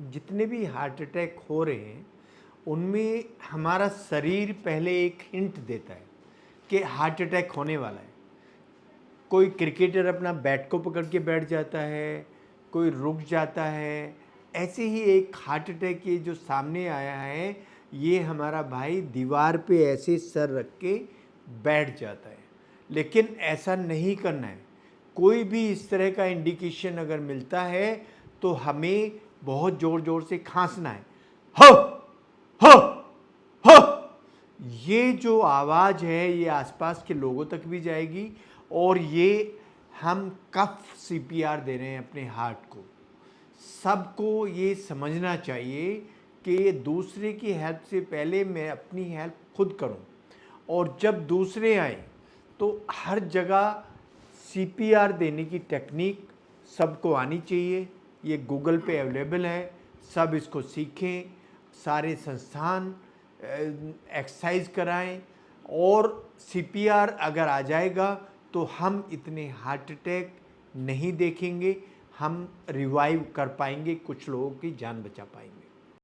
जितने भी heart attack हो रहे हैं उनमें हमारा शरीर पहले एक हिंट देता है कि हार्ट अटैक होने वाला है। कोई क्रिकेटर अपना बैट को पकड़ के बैठ जाता है, कोई रुक जाता है। ऐसे ही एक हार्ट अटैक ये जो सामने आया है, ये हमारा भाई दीवार पे ऐसे सर रख के बैठ जाता है। लेकिन ऐसा नहीं करना है। कोई भी इस तरह का इंडिकेशन अगर मिलता है तो हमें बहुत ज़ोर ज़ोर से खांसना है। हो हो हो, ये जो आवाज़ है ये आसपास के लोगों तक भी जाएगी और ये हम कफ सीपीआर दे रहे हैं अपने हार्ट को। सबको ये समझना चाहिए कि दूसरे की हेल्प से पहले मैं अपनी हेल्प खुद करूं, और जब दूसरे आए तो हर जगह सीपीआर देने की टेक्निक सबको आनी चाहिए। ये गूगल पे अवेलेबल है, सब इसको सीखें। सारे संस्थान एक्सरसाइज कराएं, और सीपीआर अगर आ जाएगा तो हम इतने हार्ट अटैक नहीं देखेंगे, हम रिवाइव कर पाएंगे, कुछ लोगों की जान बचा पाएंगे।